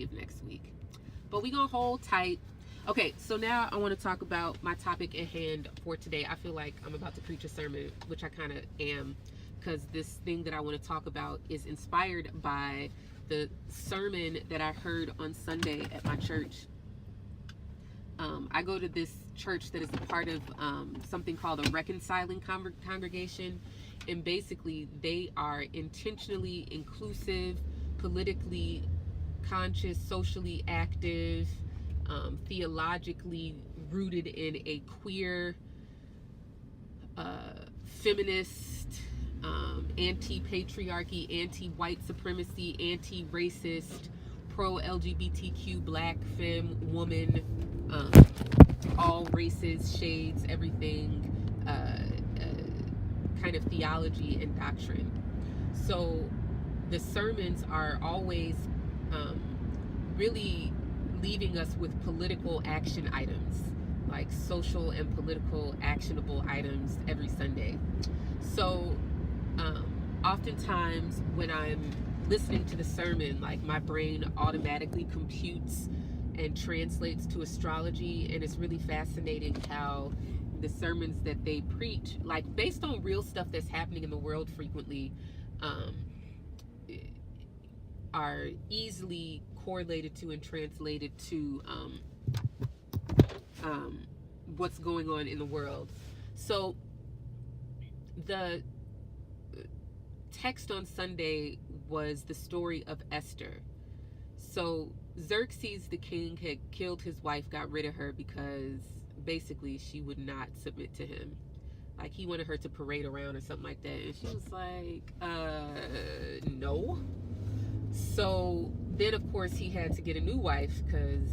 majority of next week. But we're going to hold tight. Okay, so now I want to talk about my topic at hand for today. I feel like I'm about to preach a sermon, which I kind of am, because this thing that I want to talk about is inspired by the sermon that I heard on Sunday at my church. I go to this church that is a part of something called a reconciling congregation, and basically they are intentionally inclusive, politically conscious, socially active, theologically rooted in a queer, feminist, anti-patriarchy, anti-white supremacy, anti-racist, pro-LGBTQ, black, femme, woman, all races, shades, everything, kind of theology and doctrine. So the sermons are always really leaving us with political action items, like social and political actionable items every Sunday. So oftentimes when I'm listening to the sermon, like my brain automatically computes and translates to astrology, and it's really fascinating how the sermons that they preach, like based on real stuff that's happening in the world frequently, are easily correlated to and translated to what's going on in the world. So the text on Sunday was the story of Esther. So Xerxes the king had killed his wife, got rid of her because basically she would not submit to him. Like he wanted her to parade around or something like that, and she was like, no. So then of course he had to get a new wife, because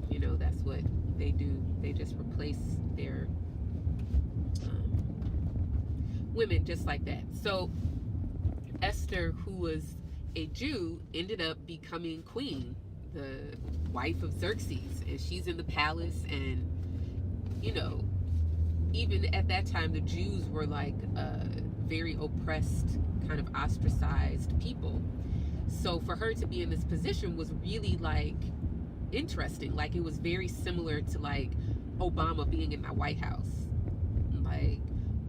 you know that's what they do. They just replace their women just like that. So Esther, who was a Jew, ended up becoming queen, the wife of Xerxes, and she's in the palace. And you know, even at that time the Jews were like very oppressed, kind of ostracized people. So for her to be in this position was really like interesting. Like it was very similar to like Obama being in my White House. Like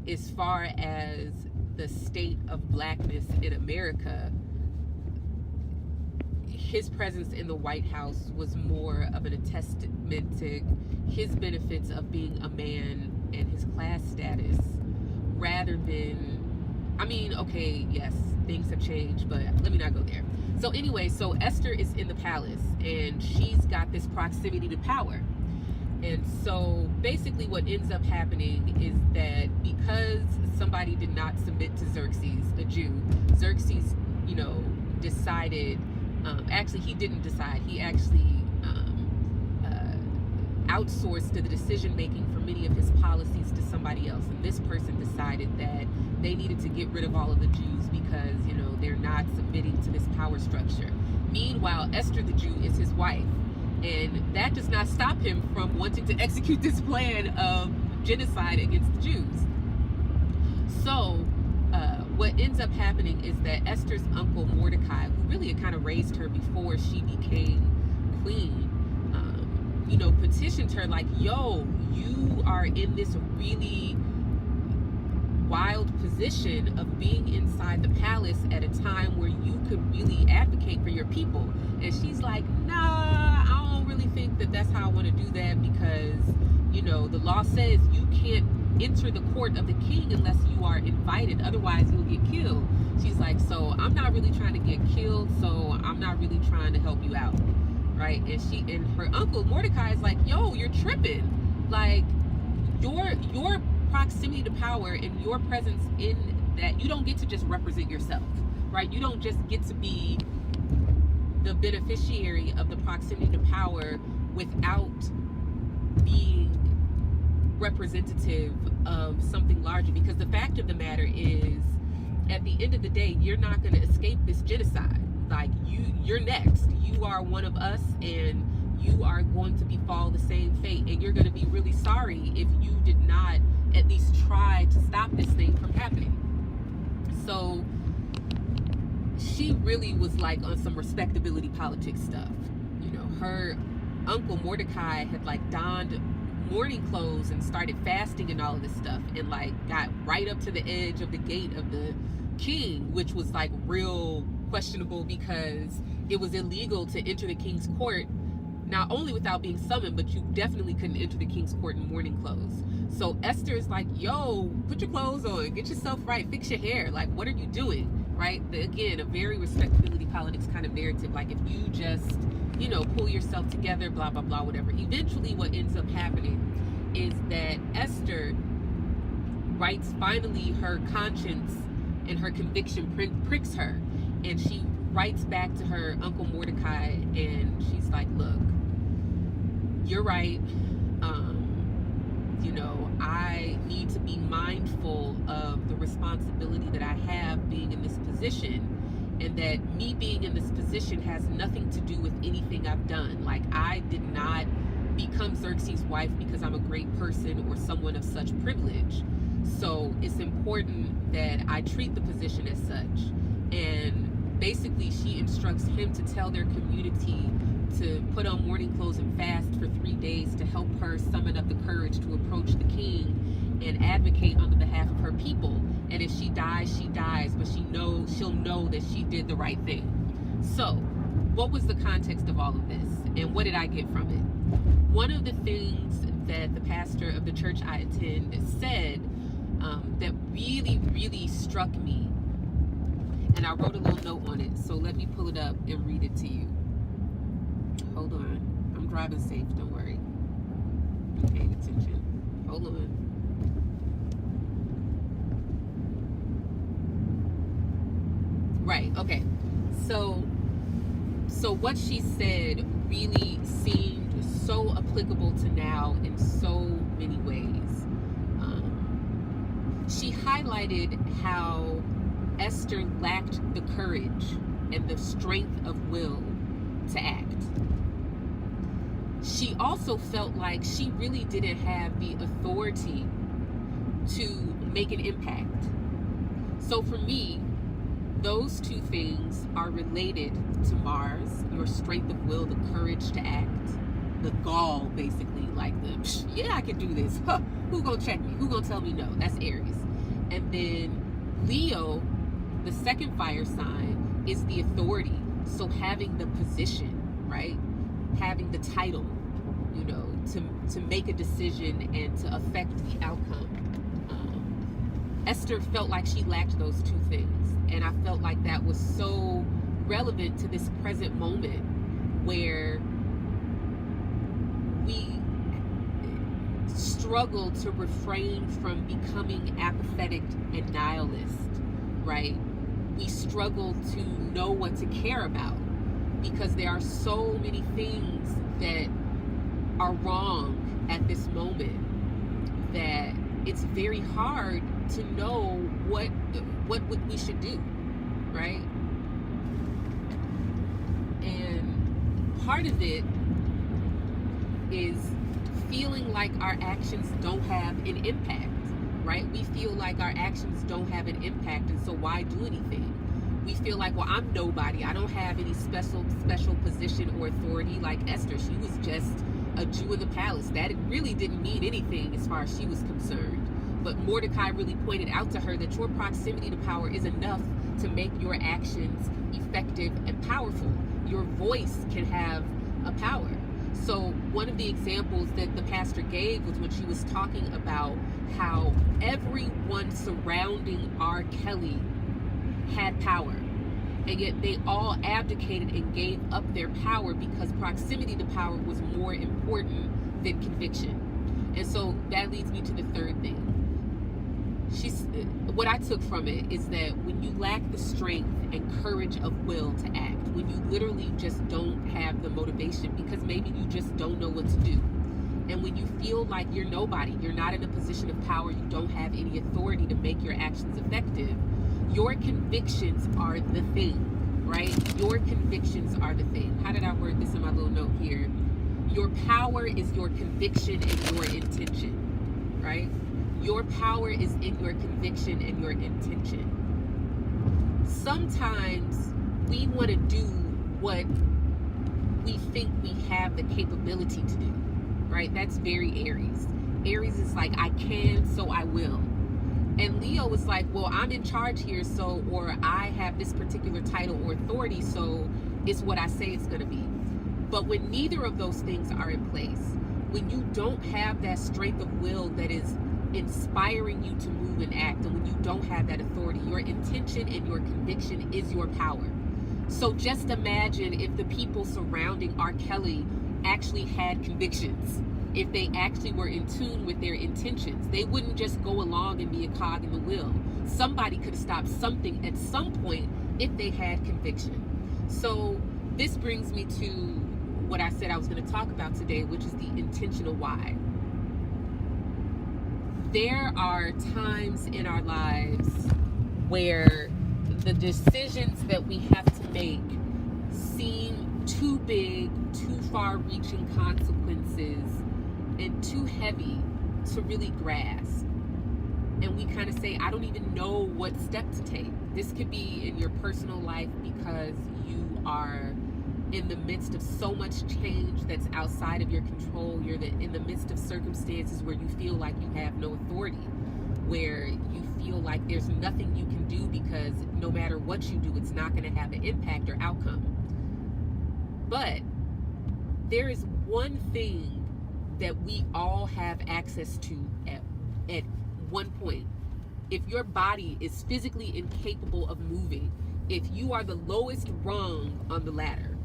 as far as the state of blackness in America, his presence in the White House was more of an testament to his benefits of being a man and his class status, rather than, I mean, okay, yes, things have changed, but let me not go there. So anyway, so Esther is in the palace, and she's got this proximity to power. And so basically what ends up happening is that because somebody did not submit to Xerxes, a Jew, Xerxes, you know, decided, actually he didn't decide, he actually outsourced the decision making for many of his policies to somebody else. And this person decided that they needed to get rid of all of the Jews because, you know, they're not submitting to this power structure. Meanwhile, Esther the Jew is his wife. And that does not stop him from wanting to execute this plan of genocide against the Jews. So what ends up happening is that Esther's uncle Mordecai, who really had kind of raised her before she became queen, you know, petitioned her like, yo, you are in this really wild position of being inside the palace at a time where you could really advocate for your people. And she's like, nah, I don't really think that that's how I want to do that, because, you know, the law says you can't enter the court of the king unless you are invited, otherwise you'll get killed. She's like, so I'm not really trying to get killed, so I'm not really trying to help you out, right? And her uncle Mordecai is like, yo, you're tripping. Like your proximity to power and your presence in that, you don't get to just represent yourself, right? You don't just get to be the beneficiary of the proximity to power without being representative of something larger. Because the fact of the matter is, at the end of the day, you're not going to escape this genocide. Like you're next. You are one of us, and you are going to befall the same fate, and you're going to be really sorry if you did not at least try to stop this thing from happening. So she really was like on some respectability politics stuff, you her uncle Mordecai had like donned mourning clothes and started fasting and all of this stuff, and like got right up to the edge of the gate of the king, which was like real questionable because it was illegal to enter the king's court, not only without being summoned, but you definitely couldn't enter the king's court in mourning clothes. So Esther is like, yo, put your clothes on, get yourself right, fix your hair, like what are you doing, right? Again, a very respectability politics kind of narrative, like if you just pull yourself together, blah blah blah, whatever. Eventually what ends up happening is that Esther writes, finally her conscience and her conviction pricks her, and she writes back to her uncle Mordecai, and she's like, look, you're right. I need to be mindful of the responsibility that I have being in this position, and that me being in this position has nothing to do with anything I've done. Like, I did not become Xerxes' wife because I'm a great person or someone of such privilege. So it's important that I treat the position as such. And basically she instructs him to tell their community to put on mourning clothes and fast for 3 days to help her summon up the courage to approach the king and advocate on the behalf of her people. And if she dies, she dies, but she'll know that she did the right thing. So what was the context of all of this, and what did I get from it? One of the things that the pastor of the church I attend said that really, really struck me, and I wrote a little note on it, so let me pull it up and read it to you. Hold on. I'm driving safe, don't worry. I'm paying attention. Hold on. Right, okay. So what she said really seemed so applicable to now in so many ways. She highlighted how Esther lacked the courage and the strength of will to act. She also felt like she really didn't have the authority to make an impact. So for me, those two things are related to Mars, your strength of will, the courage to act, the gall, basically, like yeah, I can do this. Huh, who gonna check me? Who gonna tell me no? That's Aries. And then Leo, the second fire sign, is the authority. So having the position, right? Having the title, to make a decision and to affect the outcome. Esther felt like she lacked those two things. And I felt like that was so relevant to this present moment where we struggle to refrain from becoming apathetic and nihilist, right? We struggle to know what to care about because there are so many things that are wrong at this moment that it's very hard to know what we should do, right? And part of it is feeling like our actions don't have an impact, right? We feel like our actions don't have an impact, and so why do anything? We feel like, well, I'm nobody. I don't have any special position or authority like Esther. She was just a Jew in the palace. That it really didn't mean anything as far as she was concerned. But Mordecai really pointed out to her that your proximity to power is enough to make your actions effective and powerful. Your voice can have a power. So one of the examples that the pastor gave was when she was talking about how everyone surrounding R. Kelly had power, and yet they all abdicated and gave up their power because proximity to power was more important than conviction. And so that leads me to the third thing. What I took from it is that when you lack the strength and courage of will to act, when you literally just don't have the motivation because maybe you just don't know what to do, and when you feel like you're nobody, you're not in a position of power, you don't have any authority to make your actions effective, your convictions are the thing, right? Your convictions are the thing. How did I word this in my little note here? Your power is your conviction and your intention, right? Your power is in your conviction and your intention. Sometimes we want to do what we think we have the capability to do, right? That's very Aries. Aries is like, I can, so I will. And Leo is like, well, I'm in charge here, so, or I have this particular title or authority, so it's what I say it's going to be. But when neither of those things are in place, when you don't have that strength of will that is inspiring you to move and act, and when you don't have that authority, your intention and your conviction is your power. So just imagine if the people surrounding R. Kelly actually had convictions. If they actually were in tune with their intentions, they wouldn't just go along and be a cog in the wheel. Somebody could have stopped something at some point if they had conviction. So this brings me to what I said I was going to talk about today, which is the intentional why. There are times in our lives where the decisions that we have to make seem too big, too far-reaching consequences, and too heavy to really grasp. And we kind of say, I don't even know what step to take. This could be in your personal life because you are in the midst of so much change that's outside of your control. You're in the midst of circumstances where you feel like you have no authority, where you feel like there's nothing you can do because no matter what you do, it's not going to have an impact or outcome. But there is one thing that we all have access to at one point. If your body is physically incapable of moving, if you are the lowest rung on the ladder,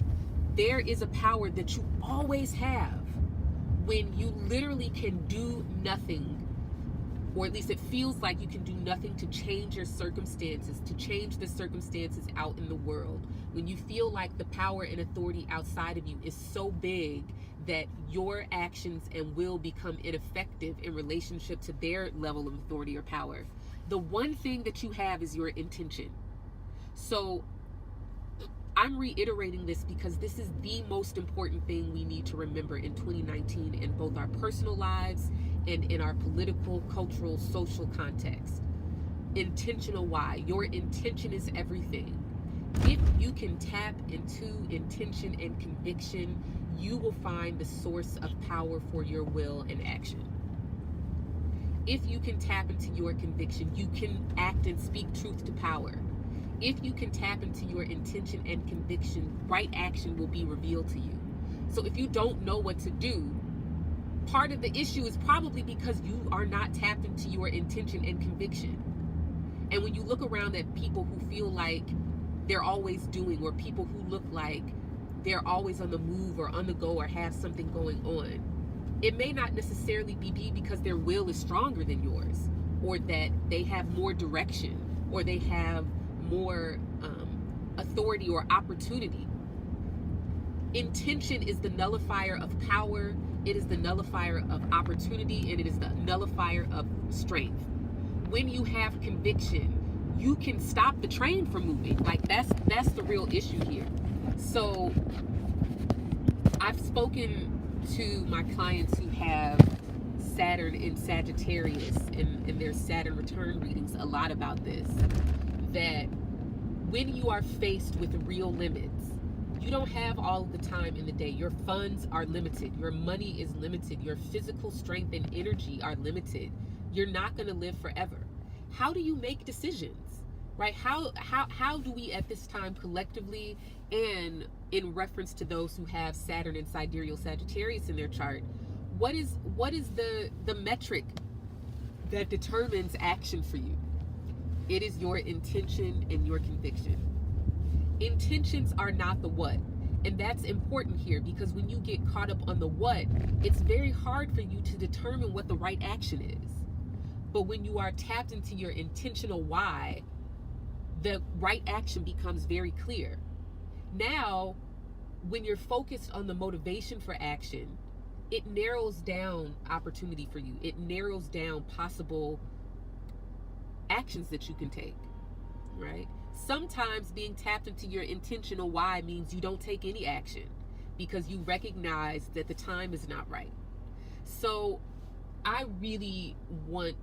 there is a power that you always have when you literally can do nothing, or at least it feels like you can do nothing to change your circumstances, to change the circumstances out in the world. When you feel like the power and authority outside of you is so big that your actions and will become ineffective in relationship to their level of authority or power. The one thing that you have is your intention. So I'm reiterating this because this is the most important thing we need to remember in 2019 in both our personal lives and in our political, cultural, social context. Intentional why. Your intention is everything. If you can tap into intention and conviction, you will find the source of power for your will and action. If you can tap into your conviction, you can act and speak truth to power. If you can tap into your intention and conviction, right action will be revealed to you. So if you don't know what to do, part of the issue is probably because you are not tapped into your intention and conviction. And when you look around at people who feel like they're always doing, or people who look like they're always on the move or on the go or have something going on, it may not necessarily be because their will is stronger than yours, or that they have more direction, or they have more authority or opportunity. Intention is the nullifier of power, it is the nullifier of opportunity, and it is the nullifier of strength. When you have conviction, you can stop the train from moving. Like that's the real issue here. So I've spoken to my clients who have Saturn in Sagittarius in their Saturn return readings a lot about this, that when you are faced with real limits, you don't have all of the time in the day. Your funds are limited. Your money is limited. Your physical strength and energy are limited. You're not going to live forever. How do you make decisions, right? How do we at this time collectively, and in reference to those who have Saturn and sidereal Sagittarius in their chart, what is the metric that determines action for you? It is your intention and your conviction. Intentions are not the what. And that's important here, because when you get caught up on the what, it's very hard for you to determine what the right action is. But when you are tapped into your intentional why, the right action becomes very clear. Now, when you're focused on the motivation for action, it narrows down opportunity for you. It narrows down possible actions that you can take, right? Sometimes being tapped into your intentional why means you don't take any action because you recognize that the time is not right. So I really want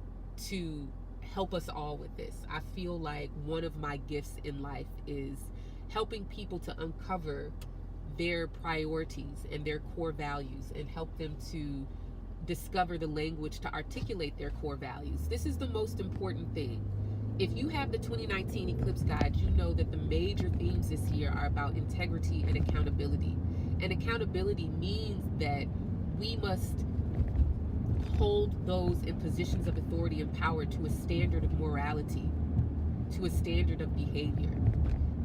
to help us all with this. I feel like one of my gifts in life is helping people to uncover their priorities and their core values and help them to discover the language to articulate their core values. This is the most important thing. If you have the 2019 Eclipse Guide, you know that the major themes this year are about integrity and accountability. And accountability means that we must hold those in positions of authority and power to a standard of morality, to a standard of behavior.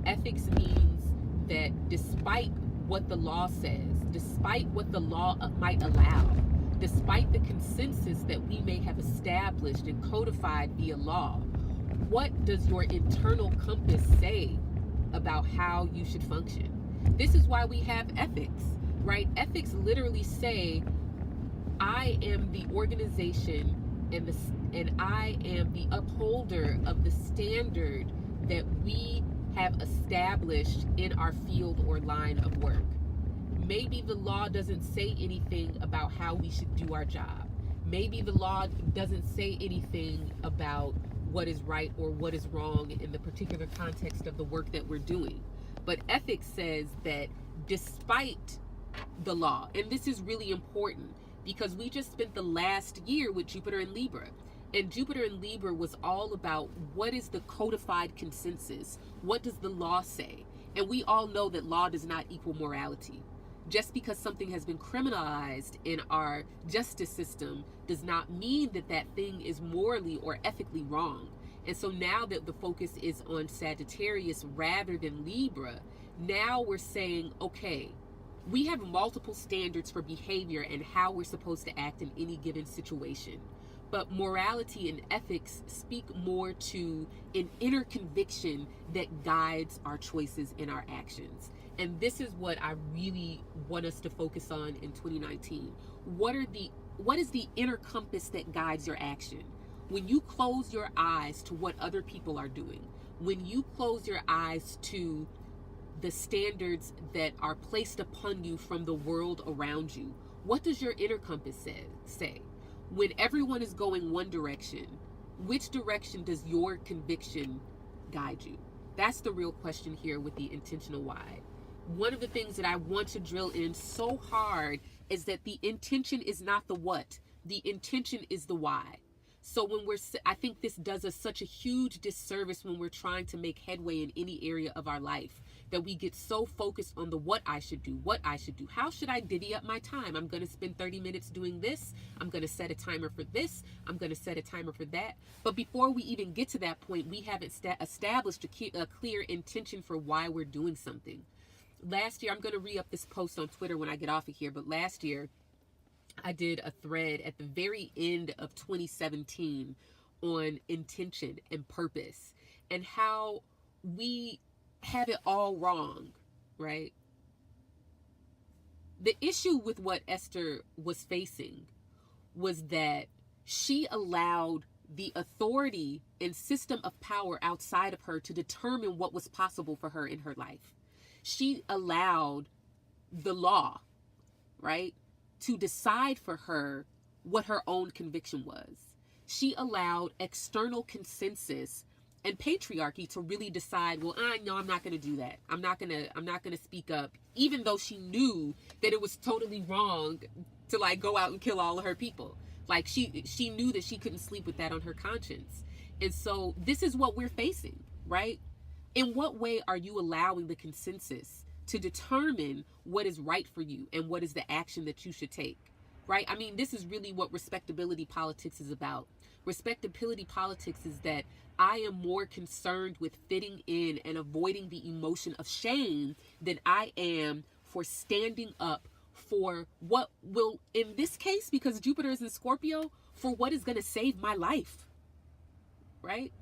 Ethics means that despite what the law says, despite what the law might allow, despite the consensus that we may have established and codified via law, what does your internal compass say about how you should function? This is why we have ethics, right? Ethics literally say, I am the organization and I am the upholder of the standard that we have established in our field or line of work. Maybe the law doesn't say anything about how we should do our job. Maybe the law doesn't say anything about what is right or what is wrong in the particular context of the work that we're doing. But ethics says that despite the law, and this is really important because we just spent the last year with Jupiter in Libra. And Jupiter in Libra was all about what is the codified consensus? What does the law say? And we all know that law does not equal morality. Just because something has been criminalized in our justice system does not mean that that thing is morally or ethically wrong. And so now that the focus is on Sagittarius rather than Libra, now we're saying, okay, we have multiple standards for behavior and how we're supposed to act in any given situation. But morality and ethics speak more to an inner conviction that guides our choices and our actions. And this is what I really want us to focus on in 2019. What is the inner compass that guides your action? When you close your eyes to what other people are doing, when you close your eyes to the standards that are placed upon you from the world around you, what does your inner compass say? When everyone is going one direction, which direction does your conviction guide you? That's the real question here with the intentional why. One of the things that I want to drill in so hard is that the intention is not the what. The intention is the why. So I think this does us such a huge disservice when we're trying to make headway in any area of our life, that we get so focused on the what I should do, how should I divvy up my time? I'm going to spend 30 minutes doing this. I'm going to set a timer for this. I'm going to set a timer for that. But before we even get to that point, we haven't established a clear intention for why we're doing something. Last year, I'm going to re-up this post on Twitter when I get off of here, but last year, I did a thread at the very end of 2017 on intention and purpose and how we have it all wrong, right? The issue with what Esther was facing was that she allowed the authority and system of power outside of her to determine what was possible for her in her life. She allowed the law, right, to decide for her what her own conviction was. She allowed external consensus and patriarchy to really decide, well, no, I'm not going to do that. I'm not going to speak up, even though she knew that it was totally wrong to like go out and kill all of her people. Like she knew that she couldn't sleep with that on her conscience. And so this is what we're facing, right? In what way are you allowing the consensus to determine what is right for you and what is the action that you should take, right? I mean, this is really what respectability politics is about. Respectability politics is that I am more concerned with fitting in and avoiding the emotion of shame than I am for standing up for what will, in this case, because Jupiter is in Scorpio, for what is going to save my life, right?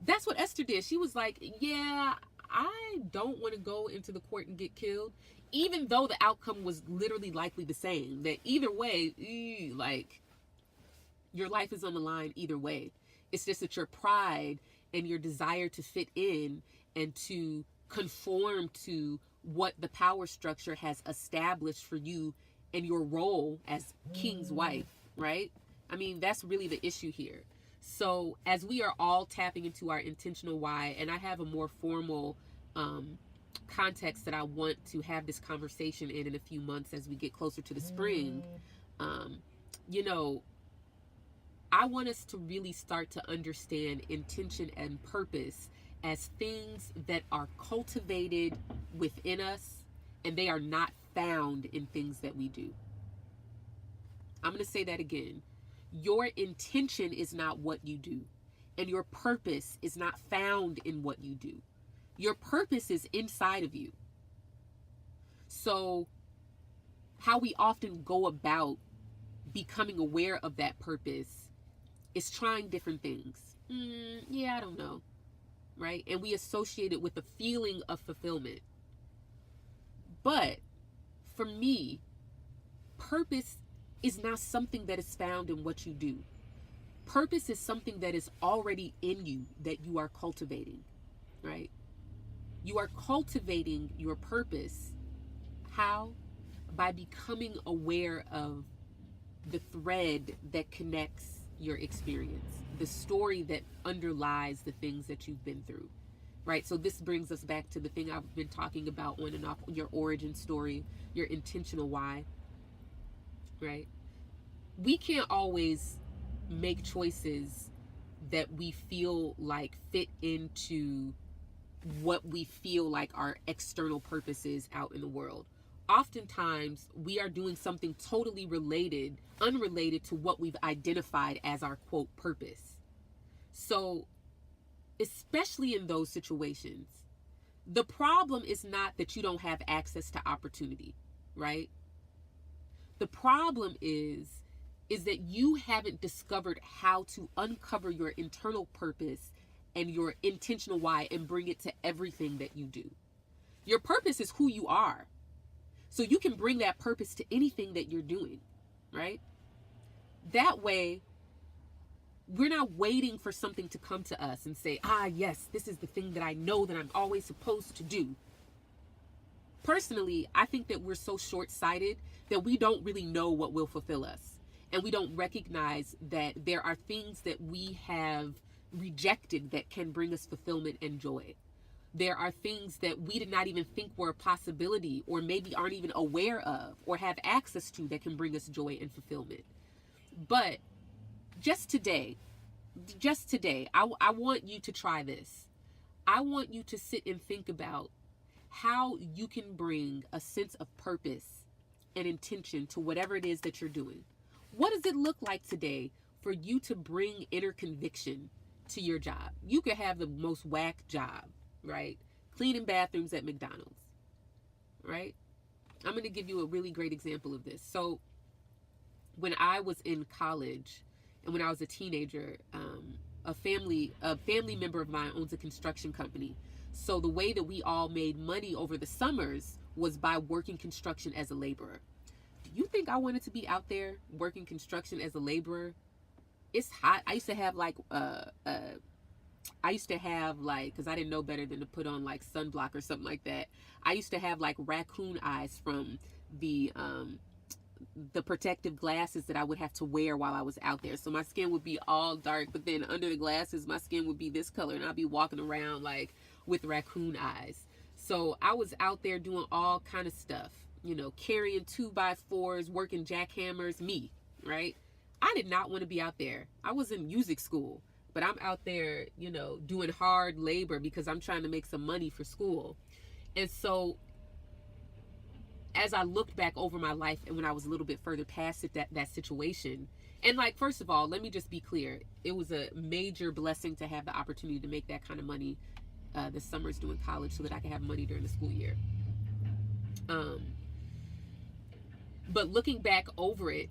That's what Esther did. She was like, yeah, I don't want to go into the court and get killed, even though the outcome was literally likely the same. That either way, like, your life is on the line either way. It's just that your pride and your desire to fit in and to conform to what the power structure has established for you and your role as king's wife, right? I mean, that's really the issue here. So as we are all tapping into our intentional why, and I have a more formal context that I want to have this conversation in a few months as we get closer to the spring, you know, I want us to really start to understand intention and purpose as things that are cultivated within us, and they are not found in things that we do. I'm going to say that again. Your intention is not what you do, and your purpose is not found in what you do. Your purpose is inside of you. So, how we often go about becoming aware of that purpose is trying different things. Yeah, I don't know. Right? And we associate it with the feeling of fulfillment. But for me, purpose is not something that is found in what you do. Purpose is something that is already in you that you are cultivating, right? You are cultivating your purpose. How? By becoming aware of the thread that connects your experience, the story that underlies the things that you've been through, right? So this brings us back to the thing I've been talking about on and off, your origin story, your intentional why, right? We can't always make choices that we feel like fit into what we feel like our external purpose is out in the world. Oftentimes, we are doing something totally unrelated to what we've identified as our quote purpose. So, especially in those situations, the problem is not that you don't have access to opportunity, right? The problem is that you haven't discovered how to uncover your internal purpose and your intentional why and bring it to everything that you do. Your purpose is who you are. So you can bring that purpose to anything that you're doing, right? That way, we're not waiting for something to come to us and say, yes, this is the thing that I know that I'm always supposed to do. Personally, I think that we're so short-sighted that we don't really know what will fulfill us. And we don't recognize that there are things that we have rejected that can bring us fulfillment and joy. There are things that we did not even think were a possibility, or maybe aren't even aware of or have access to, that can bring us joy and fulfillment. But just today, I want you to try this. I want you to sit and think about how you can bring a sense of purpose and intention to whatever it is that you're doing. What does it look like today for you to bring inner conviction to your job? You could have the most whack job, right? Cleaning bathrooms at McDonald's, right? I'm going to give you a really great example of this. So when I was in college and when I was a teenager, a family member of mine owns a construction company. So the way that we all made money over the summers was by working construction as a laborer. Do you think I wanted to be out there working construction as a laborer? It's hot. I used to have because I didn't know better than to put on like sunblock or something like that. I used to have like raccoon eyes from the protective glasses that I would have to wear while I was out there. So my skin would be all dark, but then under the glasses, my skin would be this color, and I'd be walking around like with raccoon eyes. So I was out there doing all kind of stuff, carrying 2x4s, working jackhammers, me, right? I did not want to be out there. I was in music school, but I'm out there, doing hard labor because I'm trying to make some money for school. And so as I looked back over my life and when I was a little bit further past it, that situation, and like, first of all, let me just be clear. It was a major blessing to have the opportunity to make that kind of money this summers doing college so that I could have money during the school year. But looking back over it,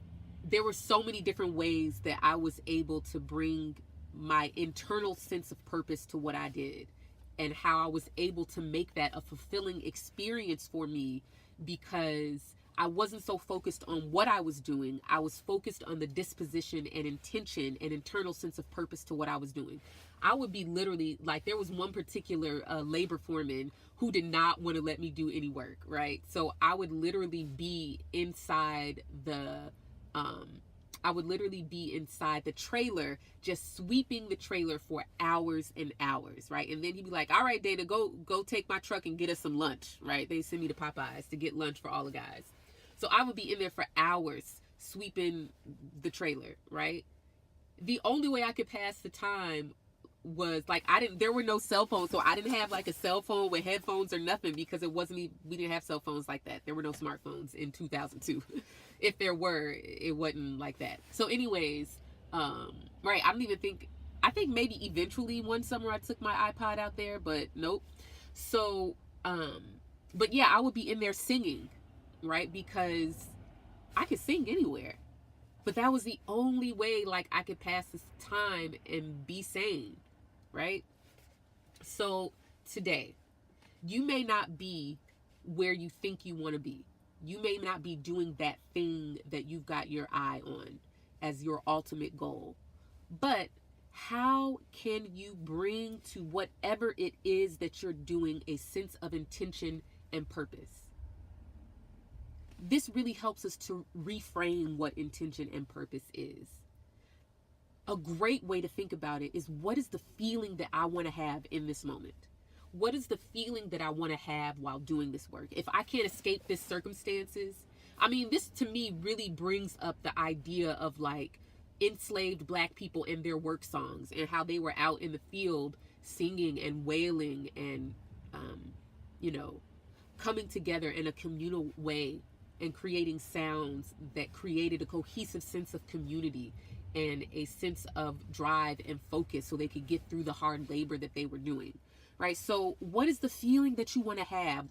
there were so many different ways that I was able to bring my internal sense of purpose to what I did, and how I was able to make that a fulfilling experience for me, because I wasn't so focused on what I was doing. I was focused on the disposition and intention and internal sense of purpose to what I was doing. I would be literally like, there was one particular labor foreman who did not want to let me do any work, right? So I would literally be inside I would literally be inside the trailer, just sweeping the trailer for hours and hours, right? And then he'd be like, all right, Dana, go take my truck and get us some lunch, right? They send me to Popeyes to get lunch for all the guys. So I would be in there for hours sweeping the trailer, right? The only way I could pass the time was like, there were no cell phones, so I didn't have like a cell phone with headphones or nothing, because we didn't have cell phones like that. There were no smartphones in 2002. If there were, it wasn't like that. So anyways, right, I think maybe eventually one summer I took my iPod out there, but nope. So but yeah, I would be in there singing, right? Because I could sing anywhere. But that was the only way like I could pass this time and be sane, right? So today, you may not be where you think you want to be. You may not be doing that thing that you've got your eye on as your ultimate goal. But how can you bring to whatever it is that you're doing a sense of intention and purpose? This really helps us to reframe what intention and purpose is. A great way to think about it is, what is the feeling that I want to have in this moment? What is the feeling that I want to have while doing this work? If I can't escape this circumstances, I mean, this to me really brings up the idea of like enslaved Black people and their work songs, and how they were out in the field singing and wailing and, coming together in a communal way and creating sounds that created a cohesive sense of community and a sense of drive and focus, so they could get through the hard labor that they were doing, right? So what is the feeling that you want to have,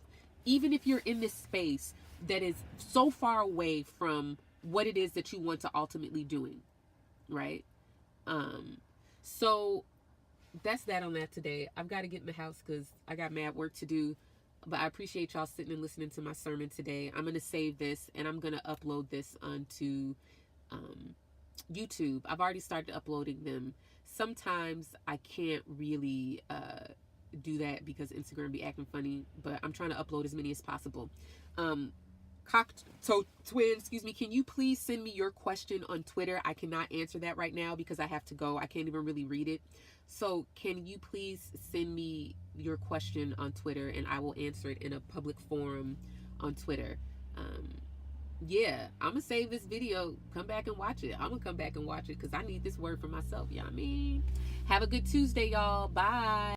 even if you're in this space that is so far away from what it is that you want to ultimately doing, right? So that's that on that today. I've got to get in the house because I got mad work to do. But I appreciate y'all sitting and listening to my sermon today. I'm going to save this and I'm going to upload this onto YouTube. I've already started uploading them. Sometimes I can't really do that because Instagram be acting funny, but I'm trying to upload as many as possible. Twin, can you please send me your question on Twitter? I cannot answer that right now because I have to go. I can't even really read it. So can you please send me your question on Twitter and I will answer it in a public forum on Twitter. Yeah, I'm gonna save this video. Come back and watch it. I'm gonna come back and watch it because I need this word for myself. You know what I mean? Have a good Tuesday, y'all. Bye.